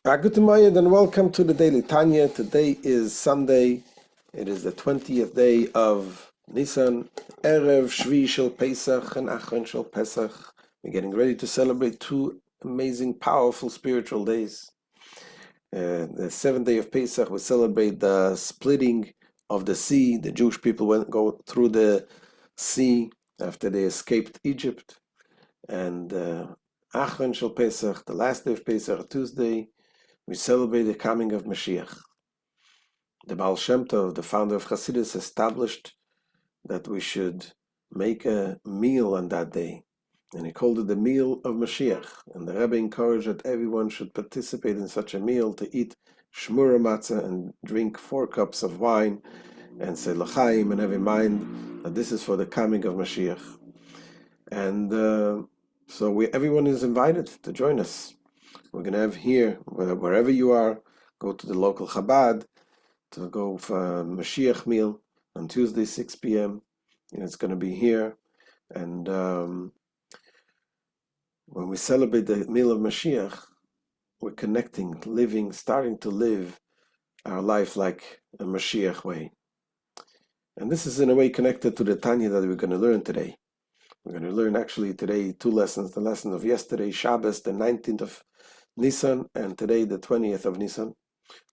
Good morning and welcome to the Daily Tanya. Today is Sunday. It is the 20th day of Nisan, Erev Shvi Shel Pesach and Achron Shel Pesach. We're getting ready to celebrate two amazing, powerful spiritual days. The seventh day of Pesach, we celebrate the splitting of the sea. The Jewish people go through the sea after they escaped Egypt. And Achron Shel Pesach, the last day of Pesach, Tuesday, we celebrate the coming of Mashiach. The Baal Shem Tov, the founder of Hasidus, established that we should make a meal on that day. And he called it the meal of Mashiach. And the Rebbe encouraged that everyone should participate in such a meal, to eat shmura matzah and drink 4 cups of wine and say l'chaim, and have in mind that this is for the coming of Mashiach. And everyone is invited to join us. We're going to have here, wherever you are, go to the local Chabad to go for a Mashiach meal on Tuesday, 6 p.m. And it's going to be here. And when we celebrate the meal of Mashiach, we're connecting, starting to live our life like a Mashiach way. And this is in a way connected to the Tanya that we're going to learn today. We're going to learn actually today 2 lessons. The lesson of yesterday, Shabbos, the 19th of Nisan, and today the 20th of Nisan.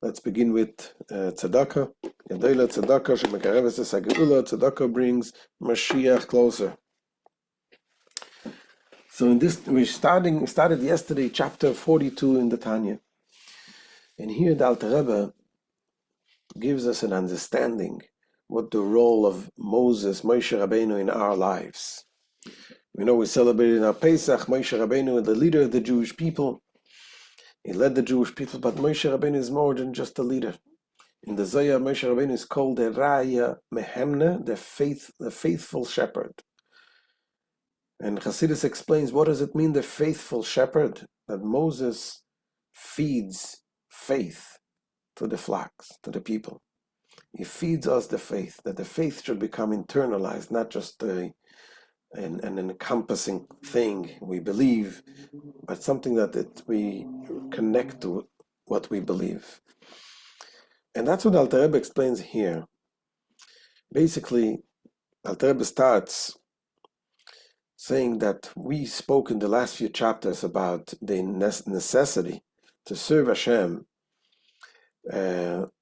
Let's begin with tzedakah. Yadoila tzedakah shemekareves es hageula. Tzedakah brings Mashiach closer. So in this, we started yesterday chapter 42 in the Tanya, and here the Alter Rebbe gives us an understanding what the role of Moses, Moshe Rabbeinu, in our lives. We know we celebrated our Pesach. Moshe Rabbeinu, the leader of the Jewish people. He led the Jewish people, but Moshe Rabbeinu is more than just a leader. In the Zohar, Moshe Rabbeinu is called the Raya Mehemne, the faithful shepherd. And Hasidus explains, what does it mean, the faithful shepherd? That Moses feeds faith to the flocks, to the people. He feeds us the faith, that the faith should become internalized, not just an encompassing thing we believe, but something that we connect to what we believe. And that's what Alter Rebbe explains here. Basically, Alter Rebbe starts saying that we spoke in the last few chapters about the necessity to serve Hashem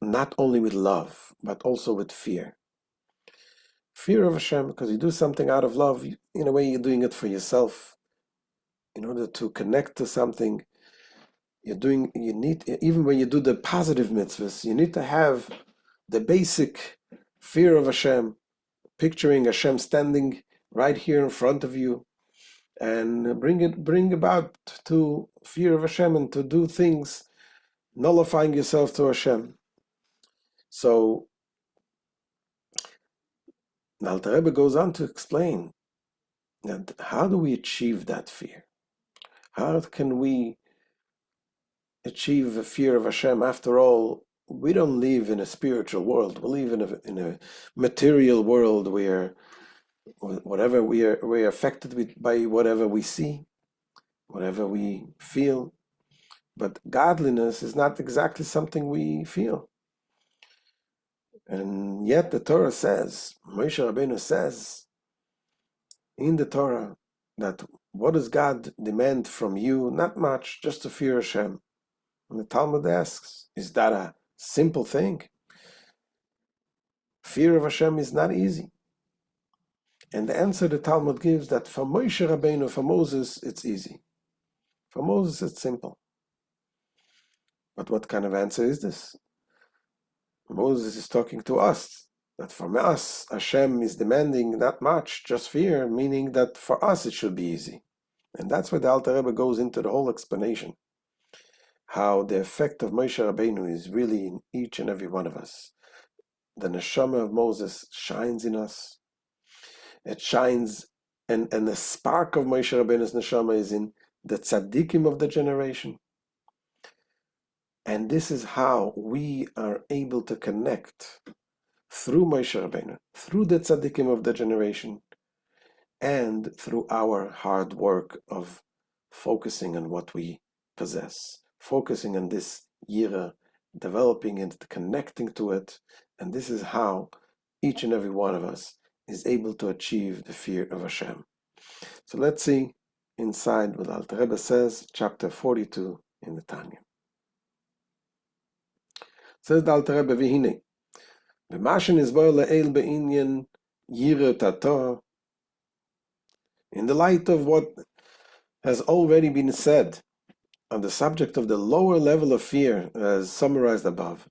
not only with love, but also with fear. Fear of Hashem, because you do something out of love, in a way you're doing it for yourself. In order to connect to something, you need, even when you do the positive mitzvahs, you need to have the basic fear of Hashem, picturing Hashem standing right here in front of you, and bring about to fear of Hashem and to do things, nullifying yourself to Hashem. So the Alter Rebbe goes on to explain that how do we achieve that fear? How can we achieve a fear of Hashem? After all, we don't live in a spiritual world. We live in a material world where whatever we're affected by whatever we see, whatever we feel. But godliness is not exactly something we feel. And yet the Torah says, Moshe Rabbeinu says in the Torah, that what does God demand from you? Not much, just to fear Hashem. And the Talmud asks, is that a simple thing? Fear of Hashem is not easy. And the answer the Talmud gives, that for Moshe Rabbeinu, for Moses, it's easy. For Moses, it's simple. But what kind of answer is this? Moses is talking to us, that from us, Hashem is demanding not much, just fear, meaning that for us it should be easy. And that's where the Alter Rebbe goes into the whole explanation, how the effect of Moshe Rabbeinu is really in each and every one of us. The neshama of Moses shines in us. It shines, and the spark of Moshe Rabbeinu's neshama is in the tzaddikim of the generation. And this is how we are able to connect through Moshe Rabbeinu, through the tzaddikim of the generation, and through our hard work of focusing on what we possess, focusing on this yira, developing it, connecting to it, and this is how each and every one of us is able to achieve the fear of Hashem. So let's see inside what Alter Rebbe says, chapter 42 in the Tanya. Says the Alter Rebbe, V'hinei, B'mashen izboy le'el be'inyan yira tato, in the light of what has already been said on the subject of the lower level of fear, as summarized above,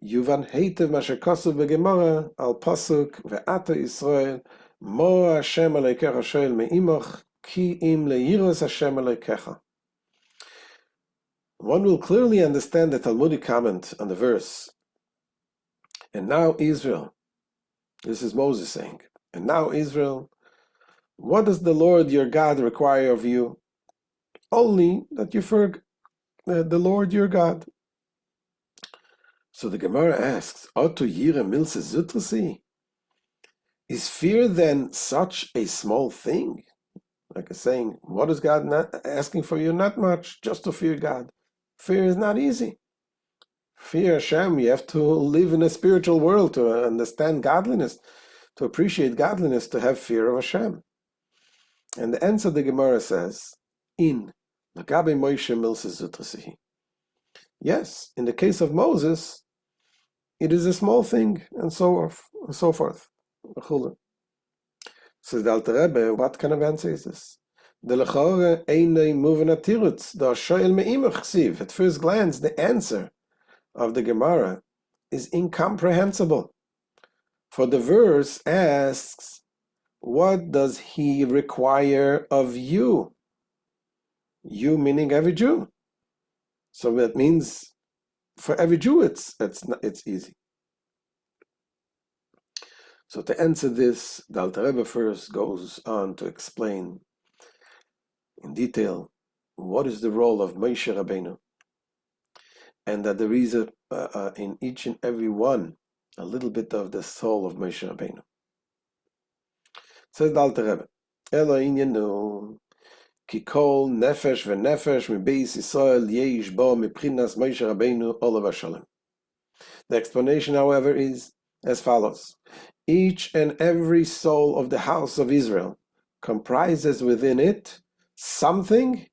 Yuvan heitev masher kosuv begemara al pasuk ve'ata Yisrael mo Hashem aleikecha shoel me'imoch ki im le'iros Hashem aleikecha. One will clearly understand the Talmudic comment on the verse, and now Israel, this is Moses saying, and now Israel, what does the Lord your God require of you? Only that you fear the Lord your God. So the Gemara asks, Otu yira milse zutrasi? Is fear then such a small thing? Like a saying, what is God not asking for you? Not much, just to fear God. Fear is not easy. Fear Hashem, you have to live in a spiritual world to understand godliness, to appreciate godliness, to have fear of Hashem. And the answer the Gemara says, in Lagabe Moshe milse zutrasi. Yes, in the case of Moses, it is a small thing, and so forth. Says the Alter Rebbe, what kind of answer is this? At first glance, the answer of the Gemara is incomprehensible. For the verse asks, what does he require of you? You meaning every Jew. So that means for every Jew it's easy. So to answer this, the Alter Rebbe first goes on to explain in detail what is the role of Moshe Rabbeinu, and that there is in each and every one a little bit of the soul of Moshe Rabbeinu. Says the Alter Rebbe, Elo inyenu ki kol nefesh v'nefesh mibeis Yisrael yeish bo mipchinas Moshe Rabbeinu olav hashalem. The explanation, however, is as follows. Each and every soul of the house of Israel comprises within it something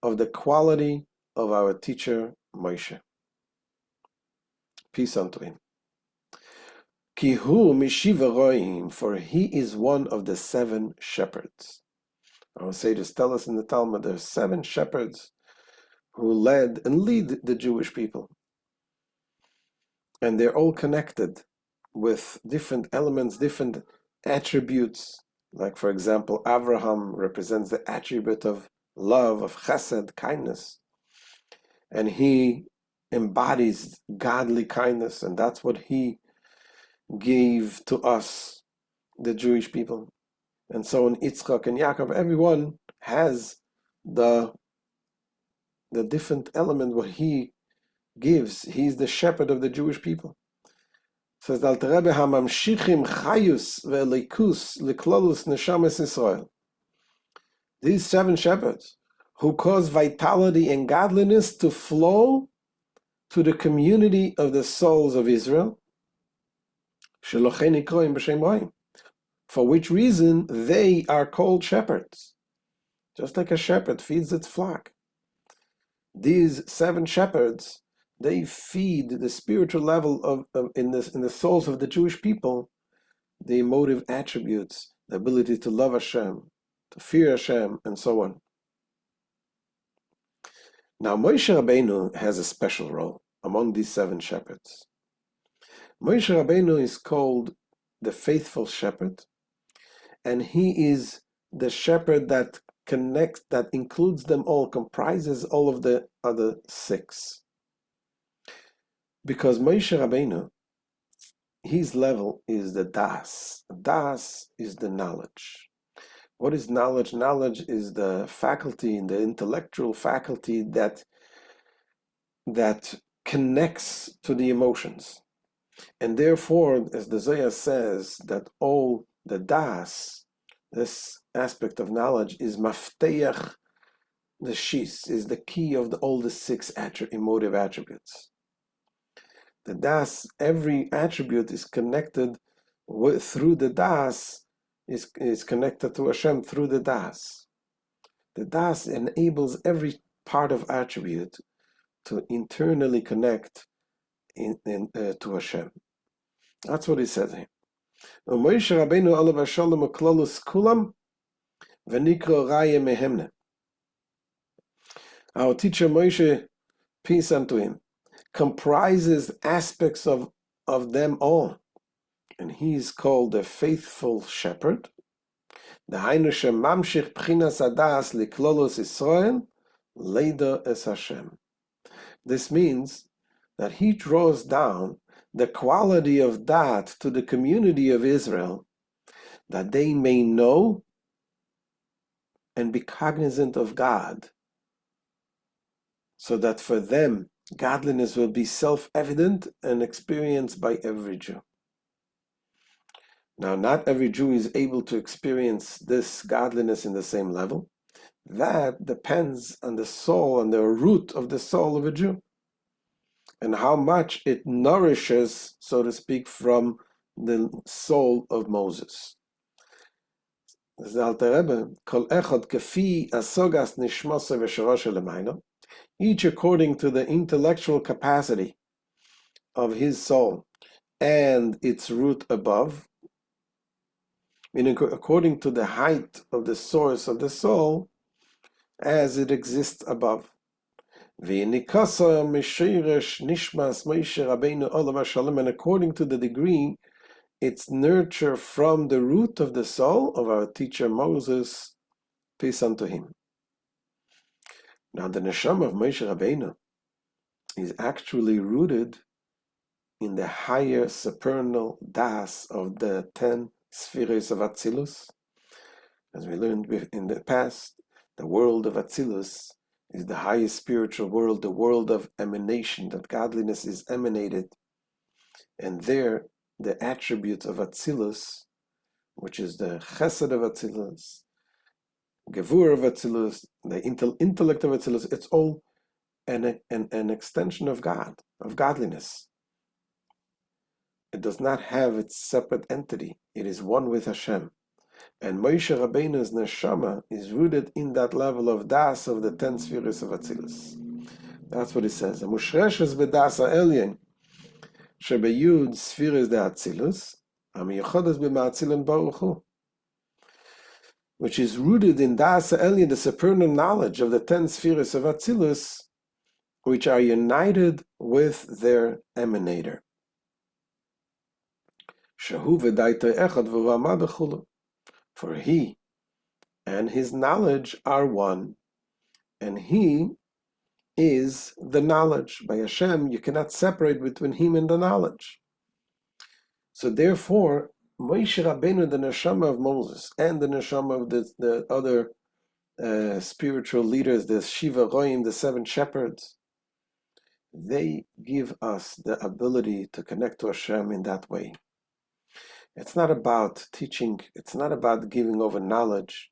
of the quality of our teacher Moshe. Peace unto him. Ki hu mishiva roim, for he is one of the 7 shepherds. Our sages tell us in the Talmud there are 7 shepherds who led and lead the Jewish people. And they're all connected with different elements, different attributes. Like, for example, Abraham represents the attribute of love, of chesed, kindness. And he embodies godly kindness, and that's what he gave to us, the Jewish people. And so in Yitzchak and Yaakov, everyone has the different element what he gives. He's the shepherd of the Jewish people. Says the Alter Rebbe, Hamamshichim chayus ve'elikus liklolus neshamas Yisrael. These 7 shepherds who cause vitality and godliness to flow to the community of the souls of Israel, shelochen nikroim b'shem roim, for which reason they are called shepherds. Just like a shepherd feeds its flock. These 7 shepherds, they feed the spiritual level in the souls of the Jewish people, the emotive attributes, the ability to love Hashem, to fear Hashem, and so on. Now, Moshe Rabbeinu has a special role among these 7 shepherds. Moshe Rabbeinu is called the faithful shepherd, and he is the shepherd that connects, that includes them all, comprises all of the other 6. Because Moshe Rabbeinu, his level is the das. Das is the knowledge. What is knowledge? Knowledge is the faculty, the intellectual faculty that connects to the emotions. And therefore, as the Zohar says, that all the das, this aspect of knowledge, is mafteach the shis, is the key of all the six emotive attributes. The das, every attribute is connected through the das, is connected to Hashem through the das. The das enables every part of attribute to internally connect to Hashem. That's what he says here. Moshe Rabbeinu alav hashalom u'klolus kulam v'nikro raya mehemne. Our teacher Moshe, peace unto him, comprises aspects of them all, and he is called the faithful shepherd. The Hainu shemamshich b'chinas hadas liklolus Israel leider es Hashem. This means that he draws down the quality of that to the community of Israel, that they may know and be cognizant of God, so that for them godliness will be self-evident and experienced by every Jew. Now, not every Jew is able to experience this godliness in the same level. That depends on the soul and the root of the soul of a Jew, and how much it nourishes, so to speak, from the soul of Moses. Each according to the intellectual capacity of his soul and its root above, meaning according to the height of the source of the soul as it exists above. And according to the degree its nurture from the root of the soul of our teacher Moses, peace unto him. Now the neshama of Moshe Rabbeinu is actually rooted in the higher supernal das of the 10 spheres of Atzilus. As we learned in the past, the world of Atzilus is the highest spiritual world, the world of emanation, that godliness is emanated. And there, the attributes of Atzilus, which is the chesed of Atzilus, gevur of Atzilus, the intellect of Atzilus, it's all an extension of God, of godliness. It does not have its separate entity. It is one with Hashem. And Moshe Rabbeinu's neshama is rooted in that level of das of the 10 spheres of Atzilus. That's what it says. Mushreshes b'das ha'elyon shebeyud spheres de Atzilus, amiyochodas b'ma'atzilin baruch hu, which is rooted in das ha'elyon, the supernal knowledge of the 10 spheres of Atzilus, which are united with their emanator. Shehu v'daitei echad v'ramad achulu. For he and his knowledge are one, and he is the knowledge. By Hashem, you cannot separate between him and the knowledge. So therefore, Moshe Rabbeinu, the neshama of Moses, and the neshama of the other spiritual leaders, the Shiva Roim, the 7 shepherds, they give us the ability to connect to Hashem in that way. It's not about teaching, it's not about giving over knowledge,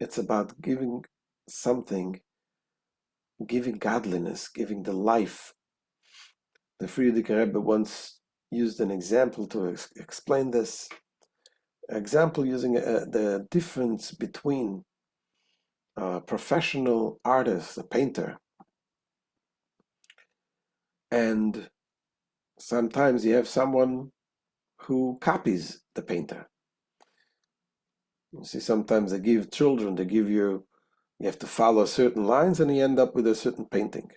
it's about giving something, giving godliness, giving the life. The Frierdiker Rebbe once used an example to explain this. An example using the difference between a professional artist, a painter, and sometimes you have someone who copies the painter. You see, sometimes they give children, you have to follow certain lines and you end up with a certain painting.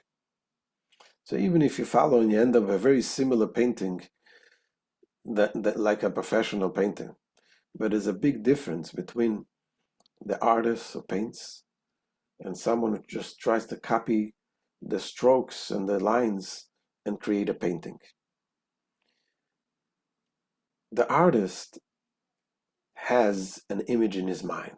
So even if you follow and you end up with a very similar painting, that like a professional painting, but there's a big difference between the artist who paints and someone who just tries to copy the strokes and the lines and create a painting. The artist has an image in his mind.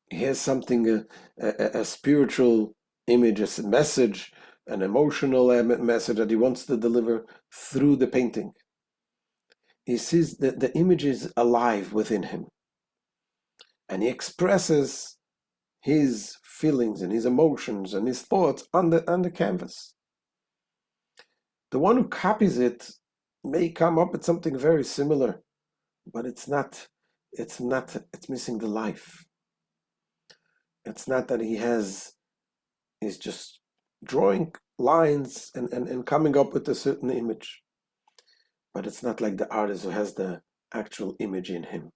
He has something, a spiritual image, a message, an emotional message that he wants to deliver through the painting. He sees that the image is alive within him, and he expresses his feelings and his emotions and his thoughts on the canvas. The one who copies it may come up with something very similar, but it's missing the life. It's not that he's just drawing lines and coming up with a certain image, but it's not like the artist who has the actual image in him.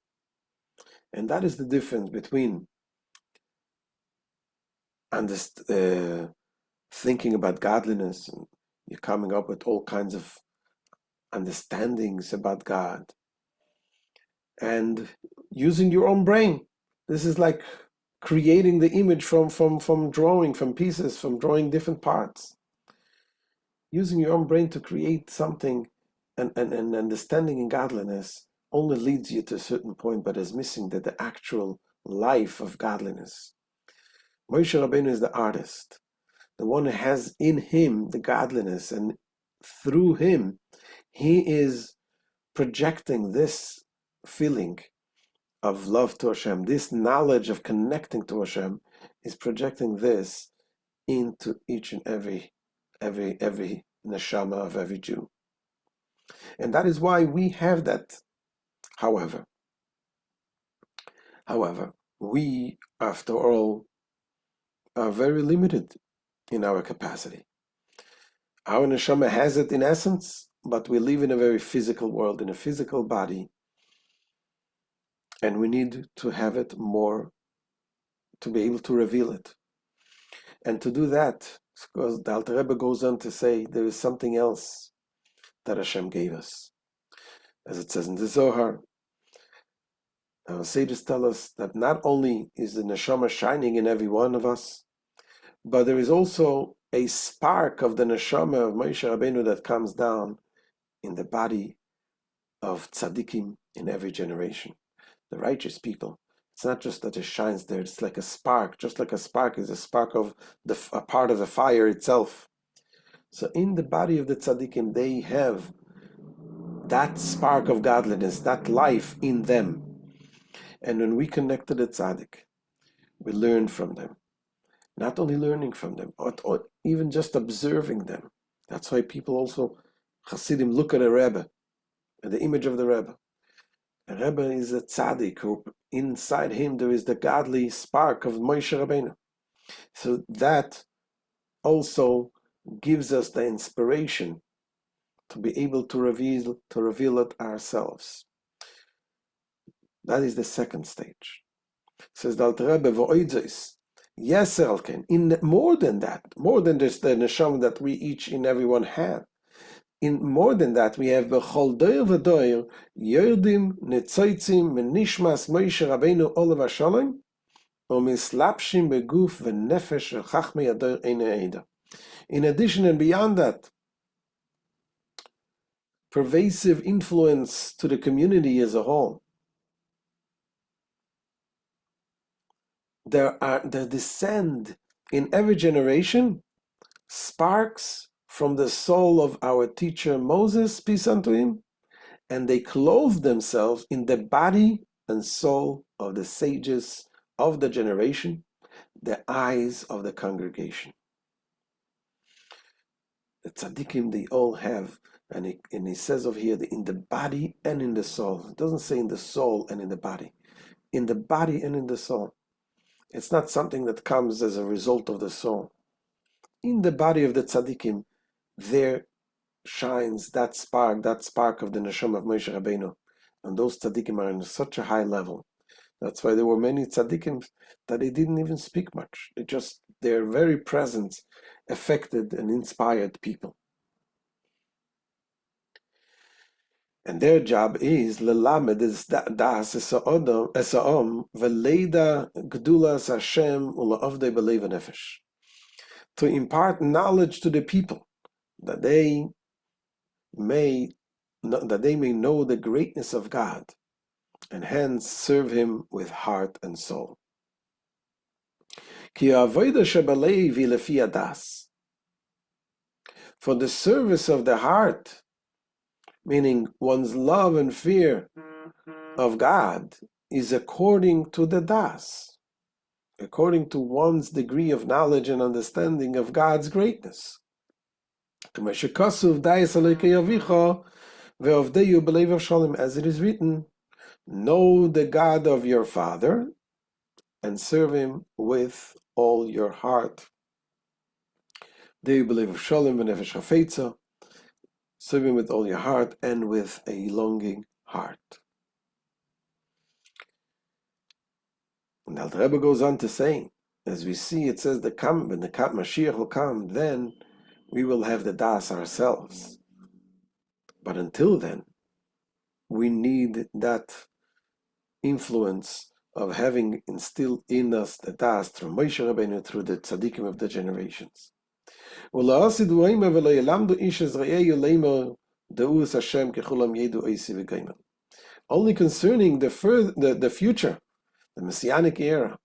And that is the difference between thinking about godliness, and you're coming up with all kinds of understandings about God, and using your own brain. This is like creating the image from drawing, from pieces, from drawing different parts. Using your own brain to create something and understanding in godliness only leads you to a certain point, but is missing the actual life of godliness. Moshe Rabbeinu is the artist, the one who has in him the godliness, and through him he is projecting this feeling of love to Hashem, this knowledge of connecting to Hashem, is projecting this into each and every neshama of every Jew. And that is why we have that. However, we, after all, are very limited in our capacity. Our neshama has it in essence, but we live in a very physical world, in a physical body, and we need to have it more to be able to reveal it. And to do that, because the Alter Rebbe goes on to say there is something else that Hashem gave us. As it says in the Zohar, our sages tell us that not only is the neshama shining in every one of us, but there is also a spark of the neshama of Moshe Rabbeinu that comes down in the body of tzaddikim in every generation, the righteous people. It's not just that it shines there, it's like a spark, just like a spark is a spark of a part of the fire itself. So in the body of the tzaddikim, they have that spark of godliness, that life in them. And when we connect to the tzaddik, we learn from them. Not only learning from them, or even just observing them. That's why people also, Hasidim, look at a Rebbe, at the image of the Rebbe. A Rebbe is a tzaddik, who inside him there is the godly spark of Moshe Rabbeinu. So that also gives us the inspiration to be able to reveal it ourselves. That is the second stage. Says the Alter Rebbe, yes, in more than that, more than just the neshama that we each and everyone have. In more than that, we have b'chol doyer v'doyer yerdim netzoitzim menishmas Moshe Rabbeinu olav hashalom u'mislapshim beguf v'nefesh shel chachmei adoyer einei eda. In addition and beyond that, pervasive influence to the community as a whole. There descend in every generation sparks from the soul of our teacher Moses, peace unto him, and they clothe themselves in the body and soul of the sages of the generation, the eyes of the congregation. The tzaddikim, they all have, and he says over here, in the body and in the soul. It doesn't say in the soul and in the body. In the body and in the soul. It's not something that comes as a result of the soul. In the body of the tzaddikim, there shines that spark of the neshama of Moshe Rabbeinu. And those tzaddikim are in such a high level. That's why there were many tzaddikim that they didn't even speak much. Their very presence affected and inspired people. And their job is lelamed es das es ha'om v'leida gdulas Hashem u'la'avdei b'leiv nefesh, to impart knowledge to the people, that they may know the greatness of God, and hence serve Him with heart and soul. Ki ha'avoda shebaleiv hi lefi hadas, for the service of the heart, meaning one's love and fear of God, is according to the das. according to one's degree of knowledge and understanding of God's greatness. As it is written, know the God of your father and serve him with all your heart. Serve him with all your heart and with a longing heart. And the Rebbe goes on to say, as we see, it says, when the Mashiach will come, then we will have the das ourselves. But until then, we need that influence of having instilled in us the das through Moshe Rabbeinu, through the tzaddikim of the generations. Only concerning the future, the Messianic era,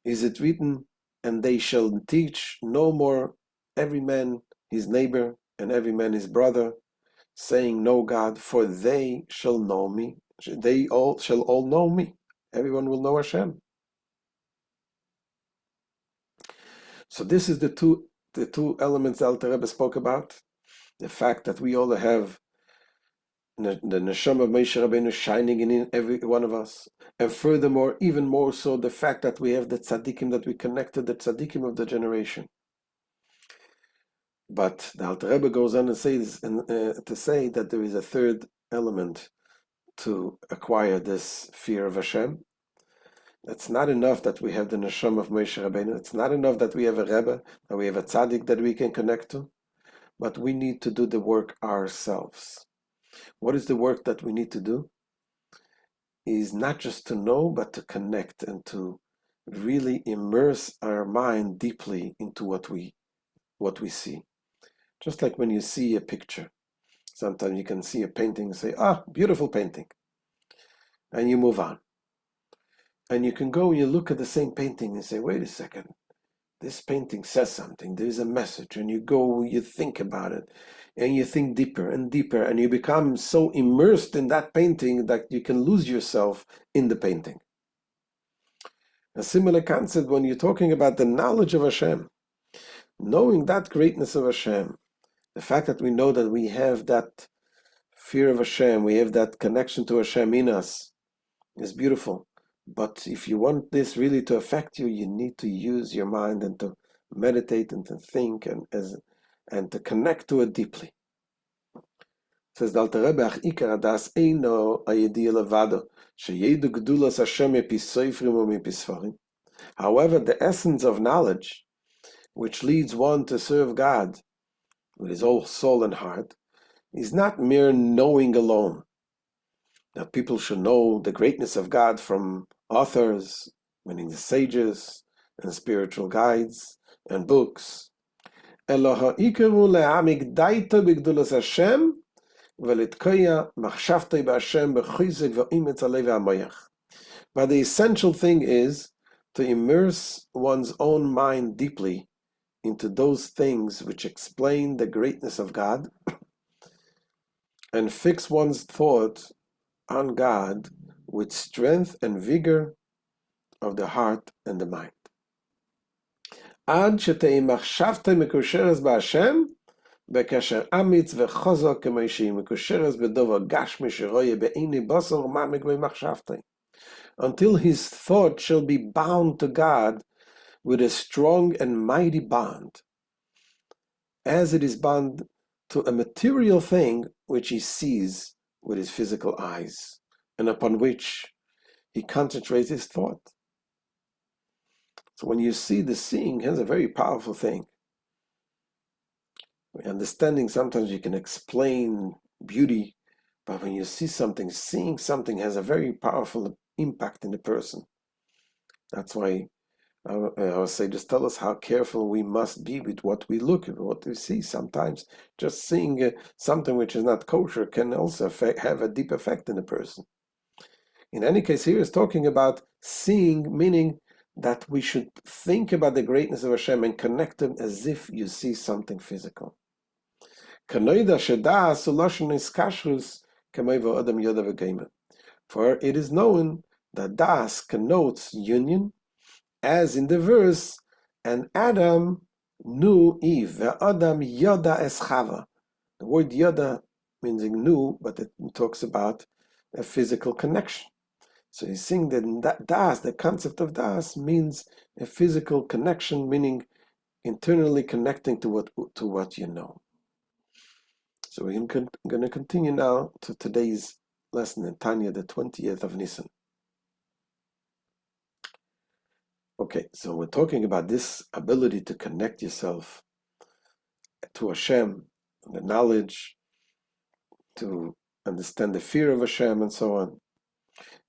is it written, and they shall teach no more every man his neighbor and every man his brother, saying, know God, for they shall know me. They all shall all know me. Everyone will know Hashem. So this is the two elements the Alter Rebbe spoke about. The fact that we all have the neshama of Moshe Rabbeinu shining in every one of us. And furthermore, even more so, the fact that we have the tzaddikim, that we connected the tzaddikim of the generation. But the Alter Rebbe goes on and says, to say that there is a third element to acquire this fear of Hashem. It's not enough that we have the neshama of Moshe Rabbeinu. It's not enough that we have a Rebbe, that we have a tzaddik that we can connect to. But we need to do the work ourselves. What is the work that we need to do? Is not just to know, but to connect and to really immerse our mind deeply into what we see. Just like when you see a picture. Sometimes you can see a painting and say, beautiful painting. And you move on. And you can go and you look at the same painting and say, wait a second, this painting says something, there's a message, and you go, you think about it, and you think deeper and deeper, and you become so immersed in that painting that you can lose yourself in the painting. A similar concept when you're talking about the knowledge of Hashem, knowing that greatness of Hashem, the fact that we know that we have that fear of Hashem, we have that connection to Hashem in us, is beautiful. But if you want this really to affect you, you need to use your mind and to meditate and to think and to connect to it deeply. Says the Alter Rebbe, "Ach ikar hadas eino hayediyah levado, sheyedu gedulas Hashem mipis sofrim umipis sfarim." However, the essence of knowledge, which leads one to serve God with his whole soul and heart, is not mere knowing alone. That people should know the greatness of God from authors, meaning the sages and spiritual guides and books. But the essential thing is to immerse one's own mind deeply into those things which explain the greatness of God and fix one's thought on God with strength and vigor of the heart and the mind. עד שתהי מחשבתי מקושרת בהשם, בקשר אמיץ וחוזק כמו שהיא מקושרת בדבר גשמי שרואה בעיני בשר ומעמיק במחשבתי. Until his thought shall be bound to God with a strong and mighty bond, as it is bound to a material thing which he sees with his physical eyes, and upon which he concentrates his thought. So when you see, the seeing has a very powerful thing. Understanding, sometimes you can explain beauty, but when you see something, seeing something has a very powerful impact in the person. That's why our sages tell us how careful we must be with what we look at, what we see. Sometimes just seeing something which is not kosher can also have a deep effect in the person. In any case, here is talking about seeing, meaning that we should think about the greatness of Hashem and connect them as if you see something physical. For it is known that das connotes union, as in the verse, and Adam knew Eve. Ve'adam yoda es Chava. The word yoda means knew, but it talks about a physical connection. So he's saying that das, the concept of das, means a physical connection, meaning internally connecting to what you know. So we're going to continue now to today's lesson in Tanya, the 20th of Nisan. Okay, so we're talking about this ability to connect yourself to Hashem, the knowledge, to understand the fear of Hashem, and so on.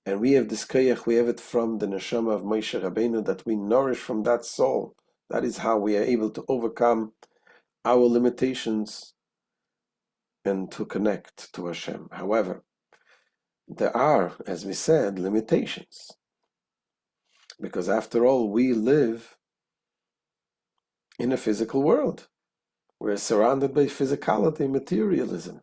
And we have this koyach, we have it from the neshama of Moshe Rabbeinu, that we nourish from that soul. That is how we are able to overcome our limitations and to connect to Hashem. However, there are, as we said, limitations. Because after all, we live in a physical world. We're surrounded by physicality, materialism.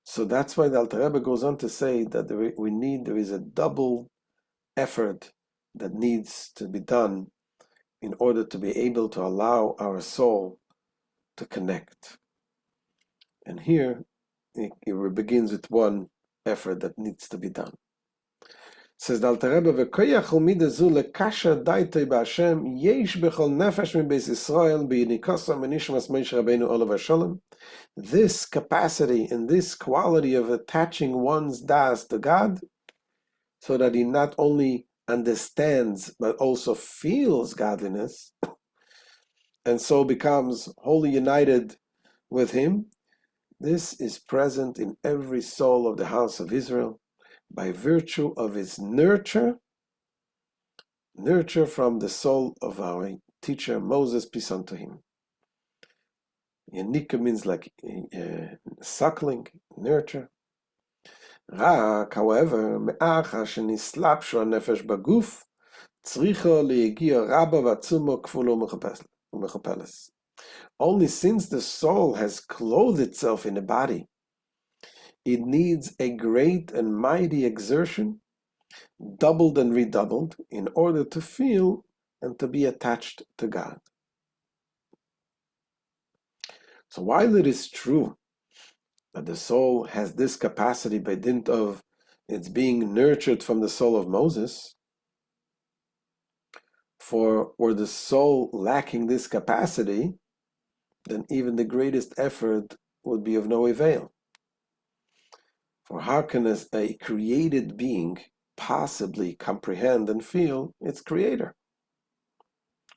So that's why the Alter Rebbe goes on to say that there is a double effort that needs to be done in order to be able to allow our soul to connect. And here it begins with one effort that needs to be done. Says the Alter Rebbe, "V'koyach umida zu lekasher daitei b'Hashem yesh b'chol nefesh mibeis Yisrael b'yinikosam v'nishmas Moshe Rabbeinu olav hashalom." This capacity and this quality of attaching one's das to God, so that he not only understands but also feels godliness, and so becomes wholly united with him, this is present in every soul of the house of Israel by virtue of its nurture from the soul of our teacher Moses, peace unto him. Yanika means like suckling, nurture. Rak, however, me'acha shenislapshu hanefesh baguf, tzricho le'egia rabba v'atzumo kfulo mechapeles. Only since the soul has clothed itself in a body, it needs a great and mighty exertion, doubled and redoubled, in order to feel and to be attached to God. So while it is true that the soul has this capacity by dint of its being nurtured from the soul of Moses, were the soul lacking this capacity, then even the greatest effort would be of no avail. For how can a created being possibly comprehend and feel its creator?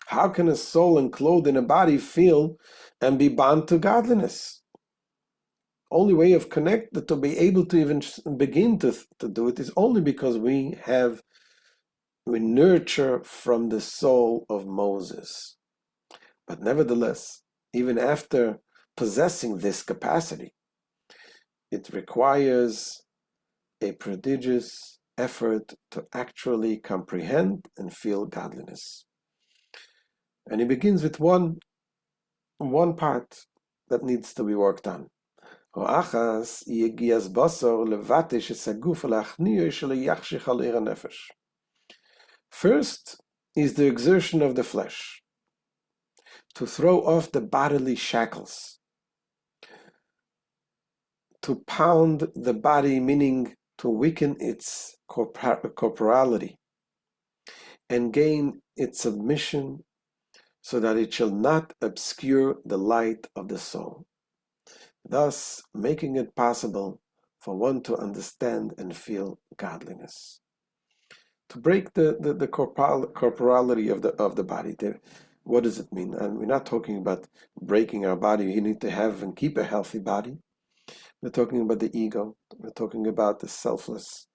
How can a soul enclosed in a body feel and be bound to godliness? Only way of connected to be able to even begin to do it is only because we nurture from the soul of Moses. But nevertheless, even after possessing this capacity, it requires a prodigious effort to actually comprehend and feel godliness. And it begins with one part that needs to be worked on. First is the exertion of the flesh, to throw off the bodily shackles, to pound the body, meaning to weaken its corporality, and gain its submission, so that it shall not obscure the light of the soul, thus making it possible for one to understand and feel godliness. To break the corporality of the body. What does it mean? And we're not talking about breaking our body. You need to have and keep a healthy body. We're talking about the ego. We're talking about the selfishness.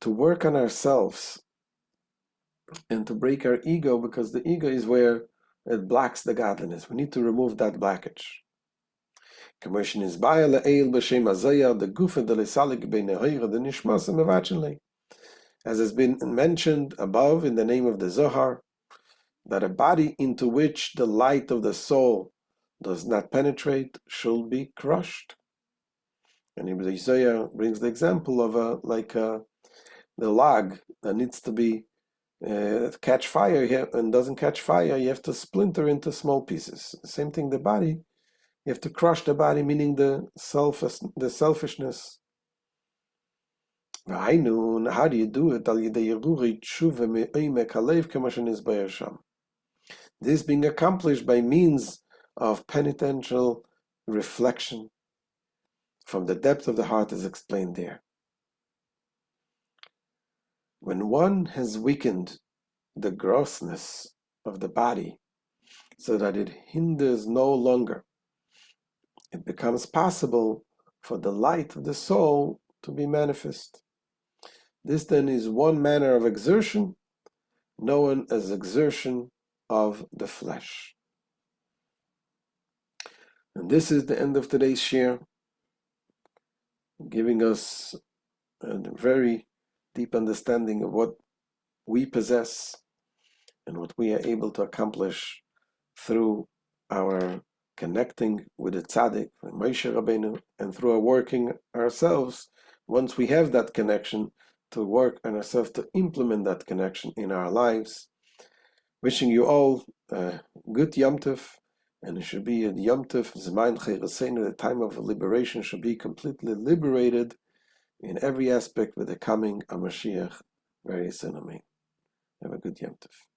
To work on ourselves and to break our ego, because the ego is where it blocks the godliness. We need to remove that blockage. As has been mentioned above in the name of the Zohar, that a body into which the light of the soul does not penetrate should be crushed. And Ibn Isaiah brings the example of the log that needs to be catch fire and doesn't catch fire, you have to splinter into small pieces. The same thing, the body, you have to crush the body, meaning the selfishness. How do you do it? This being accomplished by means of penitential reflection from the depth of the heart, is explained there. When one has weakened the grossness of the body so that it hinders no longer, it becomes possible for the light of the soul to be manifest. This then is one manner of exertion known as exertion of the flesh. And this is the end of today's share, giving us a very deep understanding of what we possess and what we are able to accomplish through our connecting with the tzaddik, with Moshe Rabbeinu, and through our working ourselves, once we have that connection, to work on ourselves to implement that connection in our lives. Wishing you all a good Yom Tov, and it should be a Yom Tov, Zman Cheresenu, the time of liberation, should be completely liberated in every aspect with the coming of Mashiach very soon. Amen. Have a good Yom Tov.